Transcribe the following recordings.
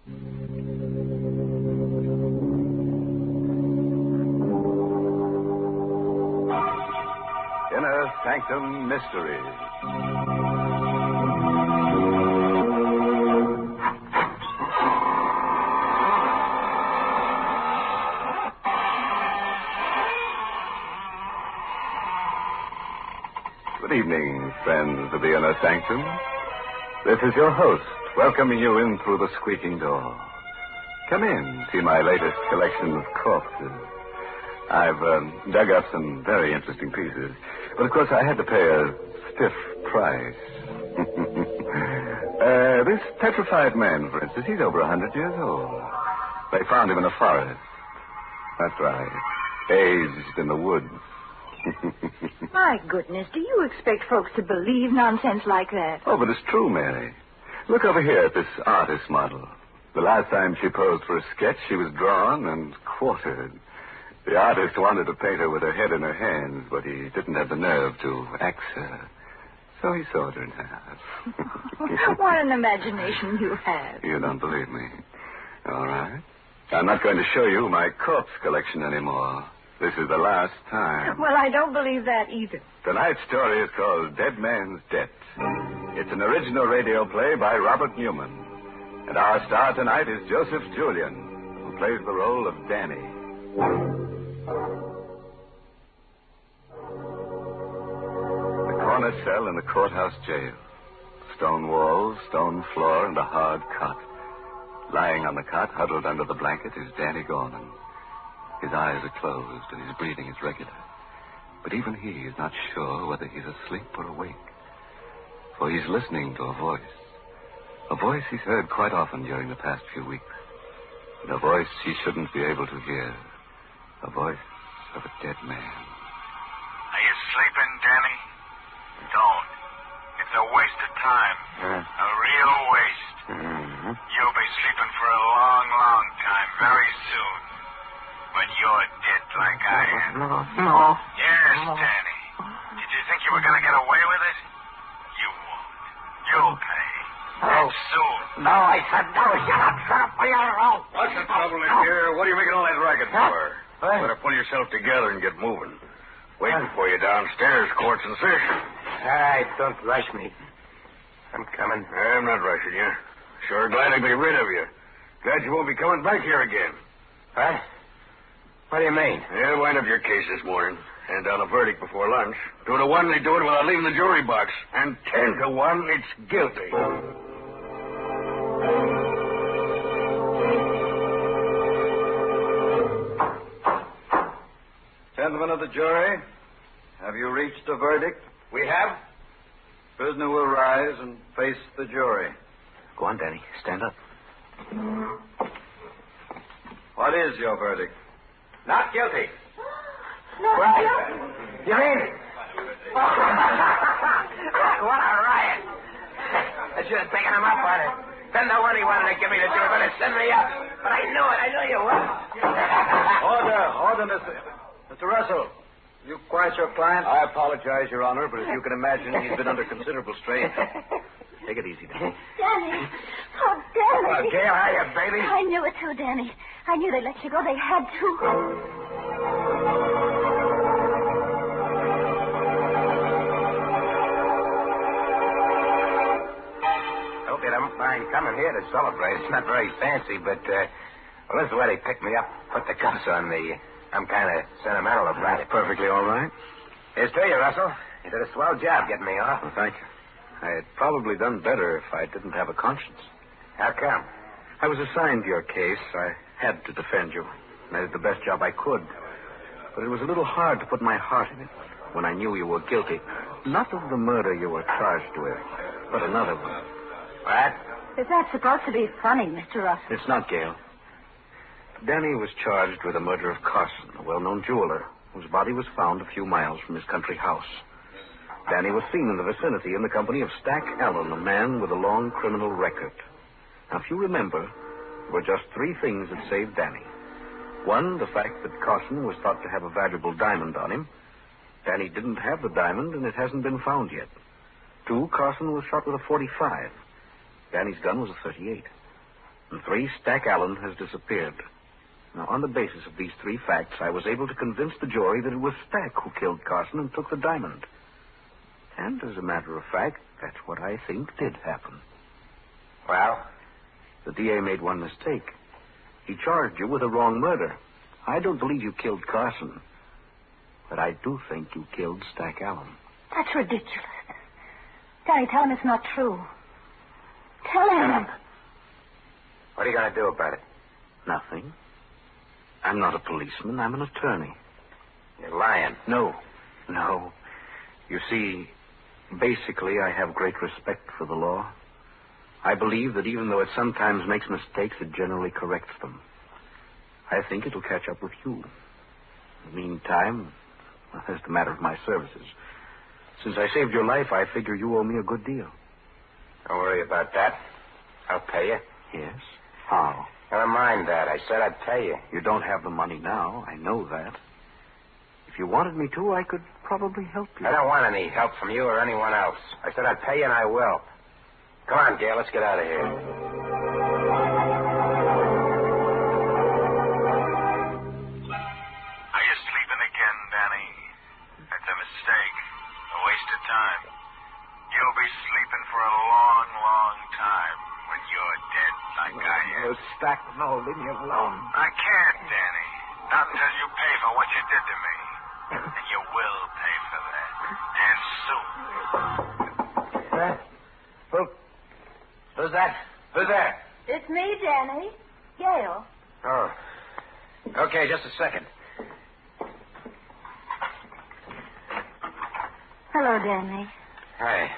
Inner Sanctum Mystery. Good evening, friends of the Inner Sanctum. This is your host, welcoming you in through the squeaking door. Come in, see my latest collection of corpses. I've dug up some very interesting pieces. But, of course, I had to pay a stiff price. This petrified man, for instance, he's over 100 years old. They found him in a forest. That's right. Aged in the woods. My goodness, do you expect folks to believe nonsense like that? Oh, but it's true, Mary. Look over here at this artist model. The last time she posed for a sketch, she was drawn and quartered. The artist wanted to paint her with her head in her hands, but he didn't have the nerve to axe her. So he sawed her in half. What an imagination you have. You don't believe me. All right. I'm not going to show you my corpse collection anymore. This is the last time. Well, I don't believe that either. Tonight's story is called Dead Man's Debt. It's an original radio play by Robert Newman. And our star tonight is Joseph Julian, who plays the role of Danny. The corner cell in the courthouse jail. Stone walls, stone floor, and a hard cot. Lying on the cot, huddled under the blanket, is Danny Gorman. His eyes are closed and his breathing is regular. But even he is not sure whether he's asleep or awake. For he's listening to a voice. A voice he's heard quite often during the past few weeks. And a voice he shouldn't be able to hear. A voice of a dead man. Are you sleeping, Danny? Don't. It's a waste of time. A real waste. You'll be sleeping for a long, long time, very soon. When you're dead like I am. No. Yes, Danny. Did you think you were going to get away with it? You won't. You'll pay. And soon. No, I said no. Shut up, or you're wrong. What's the trouble in here? What are you making all that racket for? Better pull yourself together and get moving. Waiting for you downstairs, court's in session. All right, don't rush me. I'm coming. I'm not rushing you. Sure glad to be rid of you. Glad you won't be coming back here again. What? What do you mean? They'll wind up your case this morning. Hand down a verdict before lunch. 2 to 1, they do it without leaving the jury box. And 10 to 1, it's guilty. Gentlemen of the jury, have you reached a verdict? We have? Prisoner will rise and face the jury. Go on, Danny. Stand up. What is your verdict? Not guilty. Not Right. guilty. You mean? What a riot. I should have taken him up on it. Then the word he wanted to give me to do it, but it send me up. But I knew it. I knew you would. Order, Mr. Russell. You quiet your client? I apologize, Your Honor, but as you can imagine, he's been under considerable strain. Take it easy, Danny. Danny. Oh, Danny. Well, Gail, hiya, baby. I knew it too, Danny. I knew they'd let you go. They had to. Hope you don't mind coming here to celebrate. It's not very fancy, but, well, this is where they picked me up, put the cuffs on me. I'm kind of sentimental about it. Perfectly all right. Here's to you, Russell. You did a swell job getting me off. Well, thank you. I had probably done better if I didn't have a conscience. How come? I was assigned to your case. I had to defend you. I did the best job I could. But it was a little hard to put my heart in it when I knew you were guilty. Not of the murder you were charged with, but another one. What? Is that supposed to be funny, Mr. Russell? It's not, Gail. Danny was charged with the murder of Carson, a well-known jeweler, whose body was found a few miles from his country house. Danny was seen in the vicinity in the company of Stack Allen, a man with a long criminal record. Now, if you remember, there were just 3 things that saved Danny. 1, the fact that Carson was thought to have a valuable diamond on him. Danny didn't have the diamond, and it hasn't been found yet. 2, Carson was shot with a .45. Danny's gun was a .38. And 3, Stack Allen has disappeared. Now, on the basis of these 3 facts, I was able to convince the jury that it was Stack who killed Carson and took the diamond. And, as a matter of fact, that's what I think did happen. Well? The DA made one mistake. He charged you with a wrong murder. I don't believe you killed Carson, but I do think you killed Stack Allen. That's ridiculous. Danny, tell him it's not true. Tell him. What are you going to do about it? Nothing. I'm not a policeman. I'm an attorney. You're lying. No. You see, basically, I have great respect for the law. I believe that even though it sometimes makes mistakes, it generally corrects them. I think it'll catch up with you. In the meantime, that's the matter of my services. Since I saved your life, I figure you owe me a good deal. Don't worry about that. I'll pay you. Yes? How? Never mind that. I said I'd pay you. You don't have the money now. I know that. If you wanted me to, I could probably help you. I don't want any help from you or anyone else. I said I'd pay you, and I will. Come on, Gail. Let's get out of here. Are you sleeping again, Danny? That's a mistake. A waste of time. You'll be sleeping for a long, long time when you're dead like I am. Stack, no, leave me alone. I can't, Danny. Not until you pay for what you did to me. And you will pay for that. And soon. Who's that? Who's there? It's me, Danny. Gail. Oh. Okay, just a second. Hello, Danny. Hi.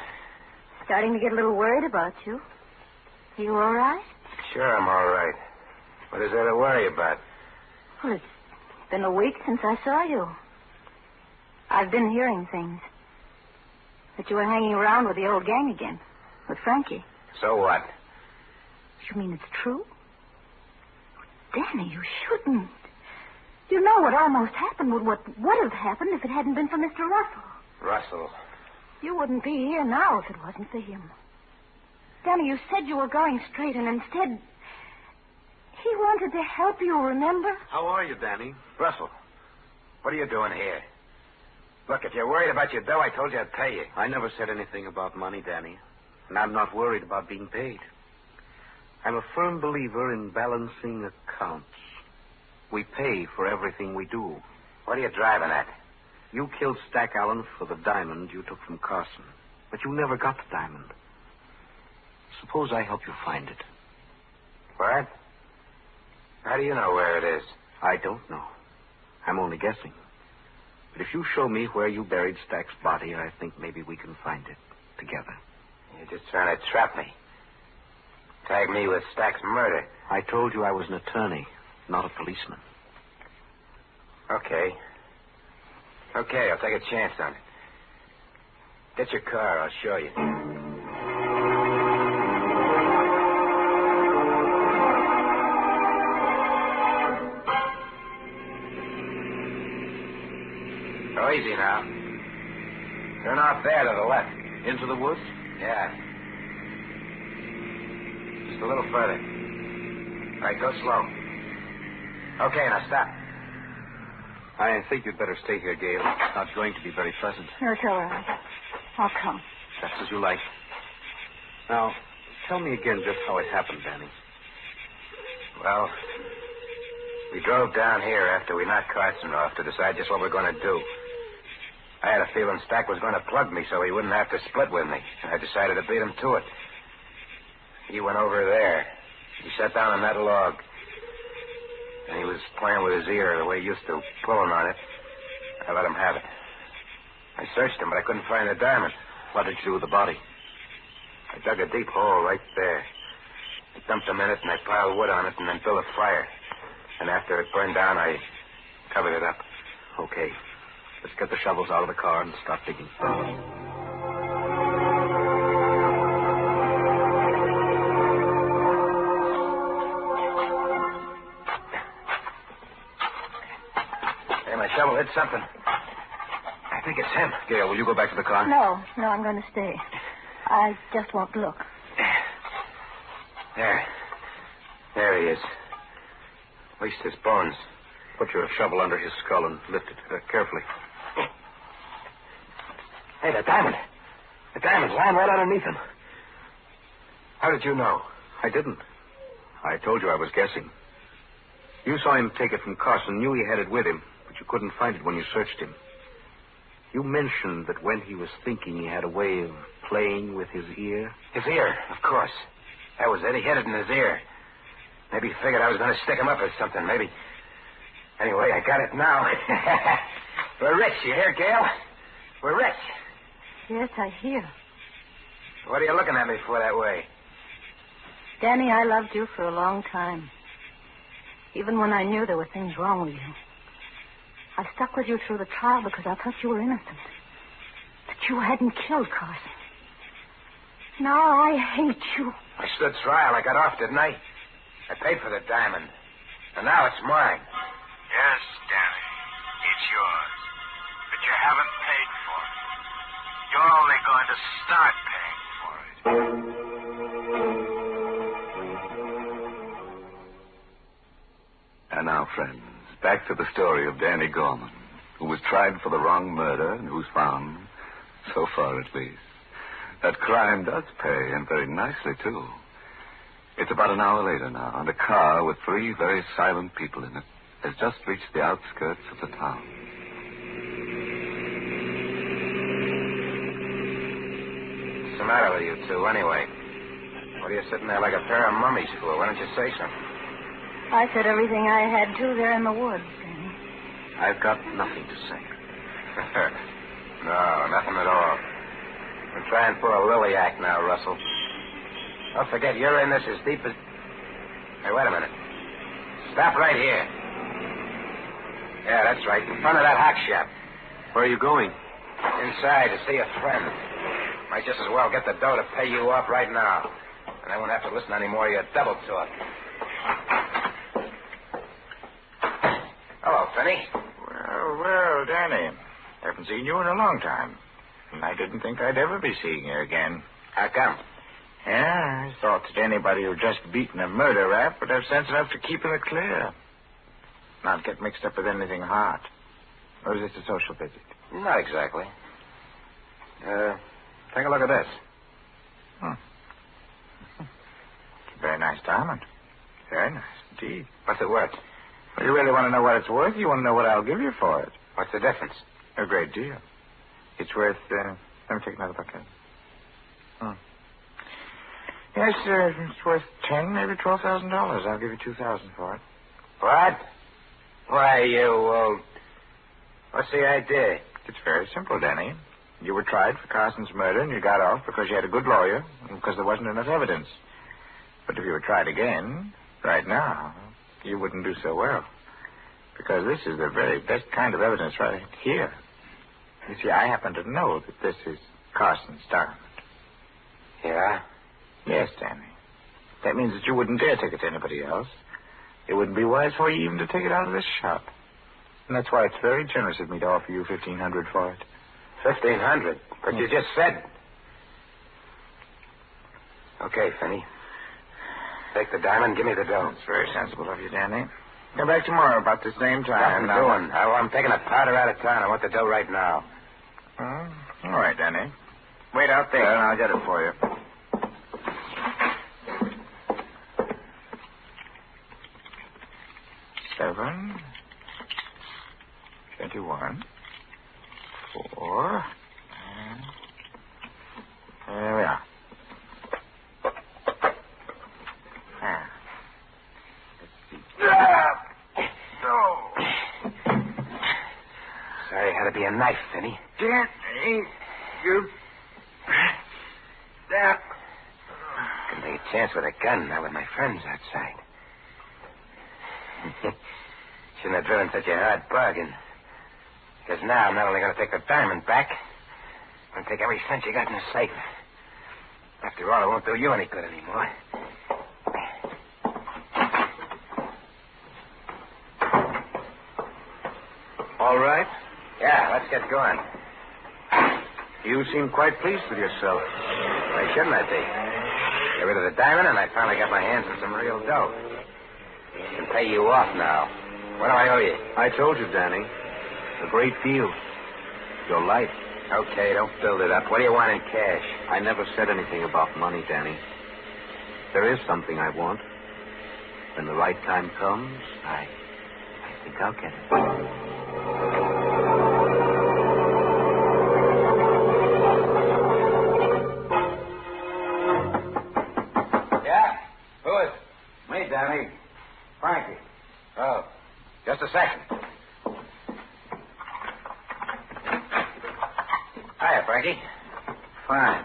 Starting to get a little worried about you. Are you all right? Sure, I'm all right. What is there to worry about? Well, it's been a week since I saw you. I've been hearing things. That you were hanging around with the old gang again. With Frankie. So what? You mean it's true? Danny, you shouldn't. You know what almost happened would have happened if it hadn't been for Mr. Russell. Russell. You wouldn't be here now if it wasn't for him. Danny, you said you were going straight, and instead, he wanted to help you, remember? How are you, Danny? Russell, what are you doing here? Look, if you're worried about your dough, I told you I'd pay you. I never said anything about money, Danny. And I'm not worried about being paid. I'm a firm believer in balancing accounts. We pay for everything we do. What are you driving at? You killed Stack Allen for the diamond you took from Carson. But you never got the diamond. Suppose I help you find it. What? How do you know where it is? I don't know. I'm only guessing. But if you show me where you buried Stack's body, I think maybe we can find it together. You're just trying to trap me. Tag me with Stack's murder. I told you I was an attorney, not a policeman. Okay. Okay, I'll take a chance on it. Get your car, I'll show you. Oh, easy now. Turn off there to the left. Into the woods? Yeah. Just a little further. All right, go slow. Okay, now stop. I think you'd better stay here, Gail. It's not going to be very pleasant. No, it's all right. I'll come. Just as you like. Now, tell me again just how it happened, Danny. Well, we drove down here after we knocked Carson off to decide just what we're going to do. I had a feeling Stack was going to plug me so he wouldn't have to split with me. I decided to beat him to it. He went over there. He sat down on that log. And he was playing with his ear the way he used to, pulling on it. I let him have it. I searched him, but I couldn't find the diamond. What did you do with the body? I dug a deep hole right there. I dumped him in it, and I piled wood on it, and then built a fire. And after it burned down, I covered it up. Okay. Let's get the shovels out of the car and start digging. Hey, my shovel hit something. I think it's him. Gail, will you go back to the car? No, I'm going to stay. I just won't look. There. There he is. At least his bones. Put your shovel under his skull and lift it carefully. Hey, the diamond. The diamond's lying right underneath him. How did you know? I didn't. I told you I was guessing. You saw him take it from Carson, knew he had it with him, but you couldn't find it when you searched him. You mentioned that when he was thinking, he had a way of playing with his ear. His ear, of course. That was it. He had it in his ear. Maybe he figured I was going to stick him up or something. Maybe. Anyway, I got it now. We're rich, you hear, Gail? We're rich. Yes, I hear. What are you looking at me for that way? Danny, I loved you for a long time. Even when I knew there were things wrong with you. I stuck with you through the trial because I thought you were innocent. That you hadn't killed Carson. Now I hate you. I stood trial. I got off, didn't I? I paid for the diamond. And now it's mine. Yes, Danny. It's yours. But you haven't paid for it. You're only going to start paying for it. And now, friends, back to the story of Danny Gorman, who was tried for the wrong murder and who's found, so far at least, that crime does pay, and very nicely, too. It's about an hour later now, and a car with 3 very silent people in it has just reached the outskirts of the town. What's the matter with you two, anyway? What are you sitting there like a pair of mummies for? Why don't you say something? I said everything I had to there in the woods, Danny. I've got nothing to say. No, nothing at all. We're trying for a lily act now, Russell. Don't forget, you're in this as deep as... Hey, wait a minute. Stop right here. Yeah, that's right. In front of that hock shop. Where are you going? Inside to see a friend. Might just as well get the dough to pay you off right now. And I won't have to listen to any more of your double talk. Hello, Finney. Well, Danny. Haven't seen you in a long time. And I didn't think I'd ever be seeing you again. How come? Yeah, I thought that anybody who just beaten a murder rap would have sense enough to keep in the clear. Not get mixed up with anything hot. Or is this a social visit? Not exactly. Take a look at this. It's a very nice diamond. Very nice indeed. What's it worth? Well, you really want to know what it's worth? You want to know what I'll give you for it? What's the difference? A great deal. It's worth, let me take another bucket. Yes, it's worth $10,000, maybe $12,000. I'll give you $2,000 for it. What? Why, you, what's the idea? It's very simple, Danny. You were tried for Carson's murder, and you got off because you had a good lawyer and because there wasn't enough evidence. But if you were tried again, right now, you wouldn't do so well. Because this is the very best kind of evidence right here. You see, I happen to know that this is Carson's diamond. Yeah? Yes, Danny. That means that you wouldn't dare take it to anybody else. It wouldn't be wise for you even to take it out of this shop. And that's why it's very generous of me to offer you $1,500 for it. $1,500? But you just said... Okay, Finney. Take the diamond, give me the dough. That's very sensible of you, Danny. Come back tomorrow about the same time. Nothing doing. I'm taking a powder out of town. I want the dough right now. All right, Danny. Wait out there, and I'll get it for you. $7, 21, 4, and there we are. Sorry, it had to be a knife, Finney. Danny, you... That... Couldn't take a chance with a gun, not with my friends outside. Shouldn't have driven such a hard bargain. Because now I'm not only going to take the diamond back, I'm going to take every cent you got in the safe. After all, it won't do you any good anymore. All right. Yeah, let's get going. You seem quite pleased with yourself. Why shouldn't I be? Get rid of the diamond, and I finally got my hands on some real dough. I can pay you off now. What do I owe you? I told you, Danny. A great deal. Your life. Okay, don't build it up. What do you want in cash? I never said anything about money, Danny. There is something I want. When the right time comes, I think I'll get it. Danny. Frankie. Oh, just a second. Hiya, Frankie. Fine.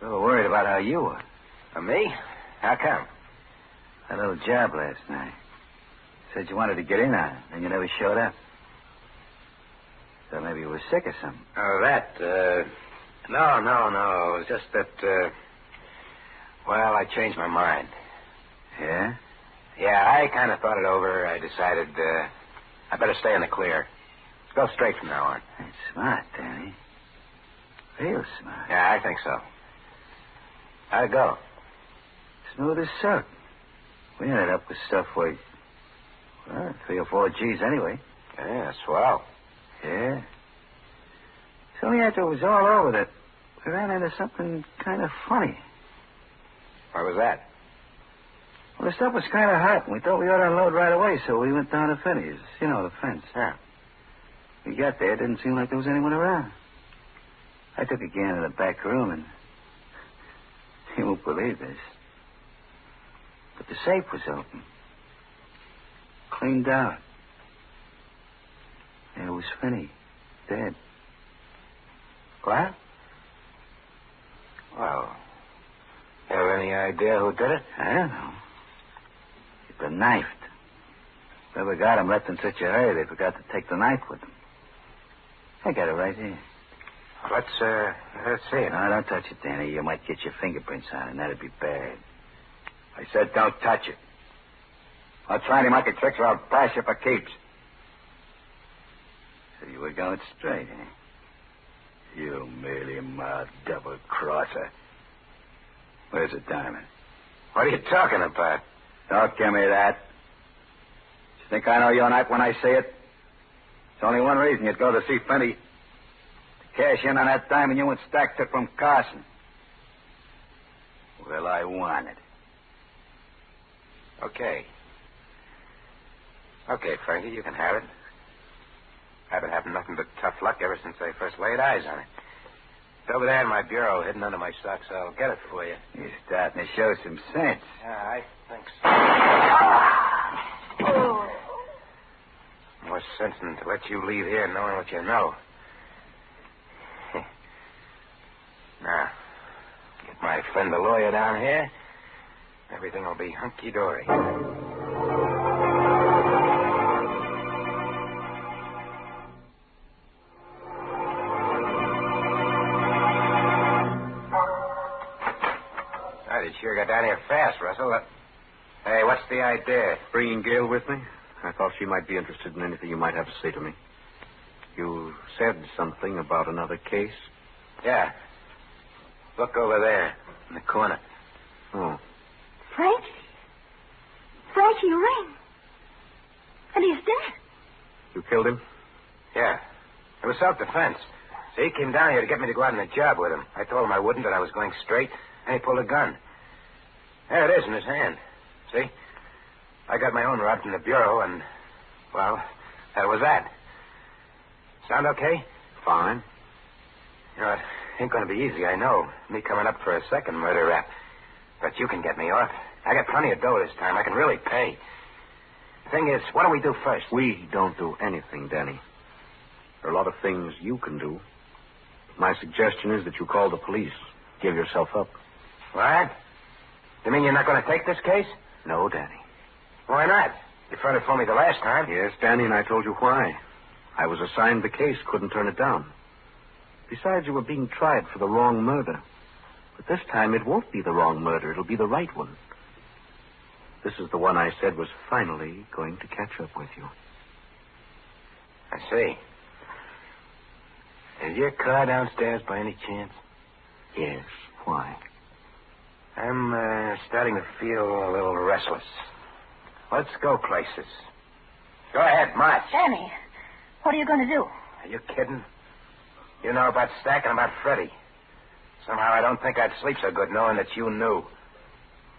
A little worried about how you were. Me? How come? That little job last night. Said you wanted to get in on it, and you never showed up. Thought maybe you were sick or something. Oh, that, No. It was just that, well, I changed my mind. Yeah? Yeah, I kind of thought it over. I decided, I better stay in the clear. Let's go straight from now on. That's smart, Danny. Real smart. Yeah, I think so. How'd it go? Smooth as silk. We ended up with stuff worth, 3 or 4 G's anyway. Yeah, swell. Yeah. It's only after it was all over that we ran into something kind of funny. What was that? Well, the stuff was kind of hot, and we thought we ought to unload right away, so we went down to Finney's. You know, the fence. Yeah. We got there, it didn't seem like there was anyone around. I took a gander in the back room, and you won't believe this, but the safe was open. Cleaned out. And it was Finney, dead. What? Well, you have any idea who did it? I don't know. He'd been knifed. Whoever got him left in such a hurry they forgot to take the knife with them. I got it right here. Let's see it. No, don't touch it, Danny. You might get your fingerprints on it, and that'd be bad. I said don't touch it. I'll try any monkey tricks or I'll bash you for keeps. So you were going straight, eh? You mealy-mouthed double-crosser. Where's the diamond? What are you talking about? Don't give me that. You think I know your knife when I say it? There's only one reason you'd go to see Finney. To cash in on that diamond you and Stack took from Carson. Well, I want it. Okay, Frankie, you can have it. I've been having nothing but tough luck ever since I first laid eyes on it. It's over there in my bureau, hidden under my socks. I'll get it for you. You're starting to show some sense. Yeah, I think so. More sense than to let you leave here knowing what you know. Now, get my friend the lawyer down here. Everything will be hunky-dory. Sure got down here fast, Russell. Hey, what's the idea? Bringing Gail with me? I thought she might be interested in anything you might have to say to me. You said something about another case? Yeah. Look over there, in the corner. Oh. Frankie Ring. And he's dead. You killed him? Yeah. It was self-defense. So he came down here to get me to go out on a job with him. I told him I wouldn't, that I was going straight, and he pulled a gun. There it is in his hand. See? I got my own robbed in the bureau, and, well, that was that. Sound okay? Fine. You know, it ain't going to be easy, I know. Me coming up for a second murder rap. But you can get me off. I got plenty of dough this time. I can really pay. The thing is, what do we do first? We don't do anything, Danny. There are a lot of things you can do. My suggestion is that you call the police. Give yourself up. What? You mean you're not going to take this case? No, Danny. Why not? You fought it for me the last time. Yes, Danny, and I told you why. I was assigned the case, couldn't turn it down. Besides, you were being tried for the wrong murder. But this time it won't be the wrong murder. It'll be the right one. This is the one I said was finally going to catch up with you. I see. Is your car downstairs by any chance? Yes. Why? I'm starting to feel a little restless. Let's go places. Go ahead, march. Danny, what are you going to do? Are you kidding? You know about Stack and about Freddie. Somehow I don't think I'd sleep so good knowing that you knew.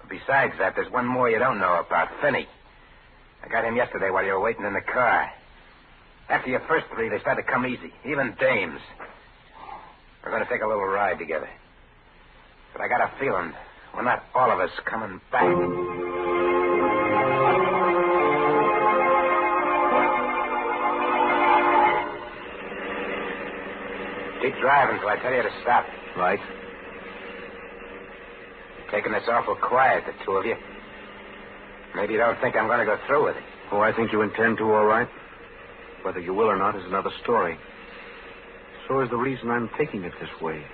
Besides that, there's one more you don't know about, Finney. I got him yesterday while you were waiting in the car. After your first three, they started to come easy, even dames. We're going to take a little ride together. But I got a feeling we're not all of us coming back. Keep driving till I tell you to stop. Right. You're taking this awful quiet, the two of you. Maybe you don't think I'm going to go through with it. Oh, I think you intend to, all right. Whether you will or not is another story. So is the reason I'm taking it this way.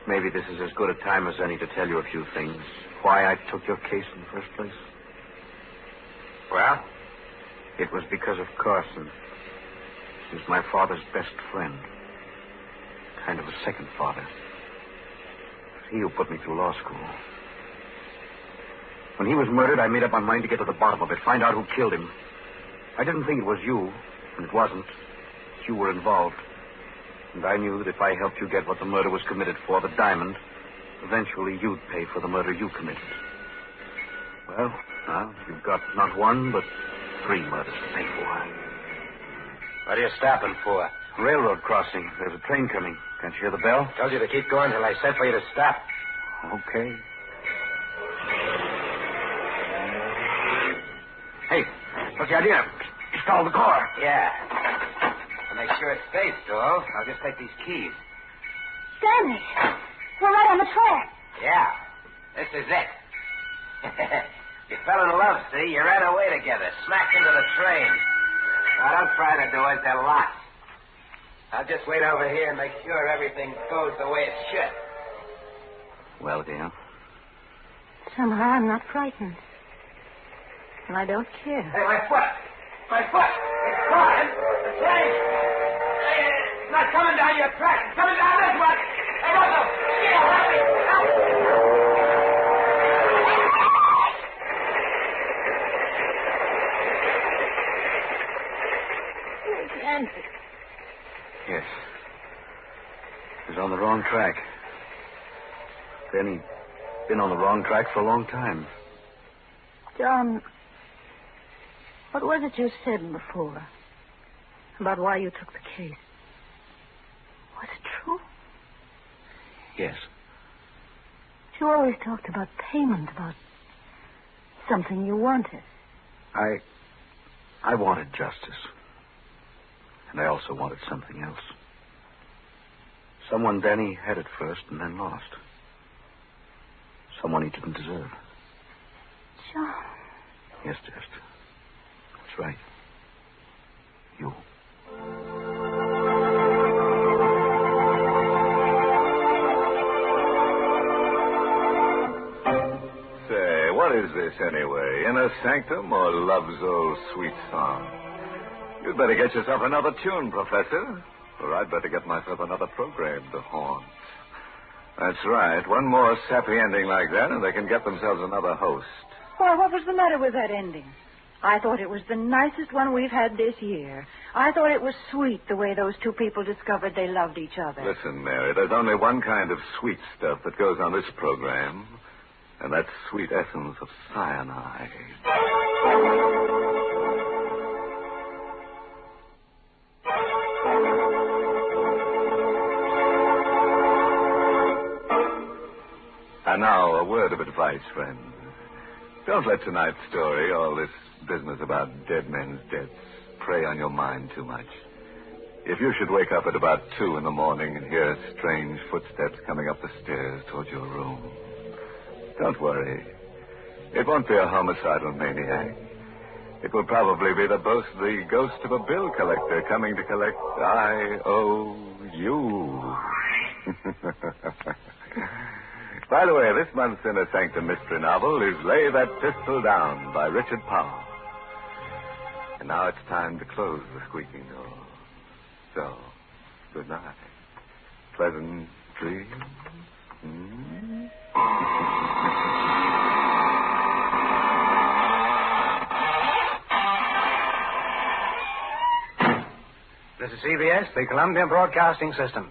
Maybe this is as good a time as any to tell you a few things. Why I took your case in the first place. Well? It was because of Carson. He was my father's best friend. Kind of a second father. It was he who put me through law school. When he was murdered, I made up my mind to get to the bottom of it, find out who killed him. I didn't think it was you, and it wasn't. You were involved. And I knew that if I helped you get what the murder was committed for, the diamond, eventually you'd pay for the murder you committed. Well, now you've got not one, but 3 murders to pay for. What are you stopping for? Railroad crossing. There's a train coming. Can't you hear the bell? Told you to keep going till I said for you to stop. Okay. Hey, what's the idea? Stall the car. Yeah. To make sure it stays stalled, I'll just take these keys. Danny, we're right on the track. Yeah. This is it. You fell in love, see? You ran away together, smacked into the train. Now, don't try to do it. They're locked. I'll just wait over here and make sure everything goes the way it should. Well, dear. Somehow I'm not frightened. And I don't care. Hey, my foot! My foot! It's gone! The train! It's not coming down your track. It's coming down this one! Hey, Russell! Here, help me! Help me! Danny. Yes. He was on the wrong track. Then he'd been on the wrong track for a long time. John, what was it you said before about why you took the case? Was it true? Yes. You always talked about payment, about something you wanted. I wanted justice. And I also wanted something else. Someone Danny had at first and then lost. Someone he didn't deserve. John. Yes, Chester. That's right. You. Say, what is this anyway? Inner Sanctum or Love's Old Sweet Song? You'd better get yourself another tune, Professor. Or I'd better get myself another program to haunt. That's right. One more sappy ending like that, and they can get themselves another host. Why, what was the matter with that ending? I thought it was the nicest one we've had this year. I thought it was sweet the way those two people discovered they loved each other. Listen, Mary, there's only one kind of sweet stuff that goes on this program, and that's sweet essence of cyanide. And now, a word of advice, friend. Don't let tonight's story, all this business about dead men's debts, prey on your mind too much. If you should wake up at about 2 in the morning and hear strange footsteps coming up the stairs towards your room, don't worry. It won't be a homicidal maniac. It will probably be the ghost of a bill collector coming to collect IOU. By the way, this month's Inner Sanctum Mystery novel is Lay That Pistol Down by Richard Powell. And now it's time to close the squeaking door. So, good night. Pleasant dreams. This is CBS, the Columbia Broadcasting System.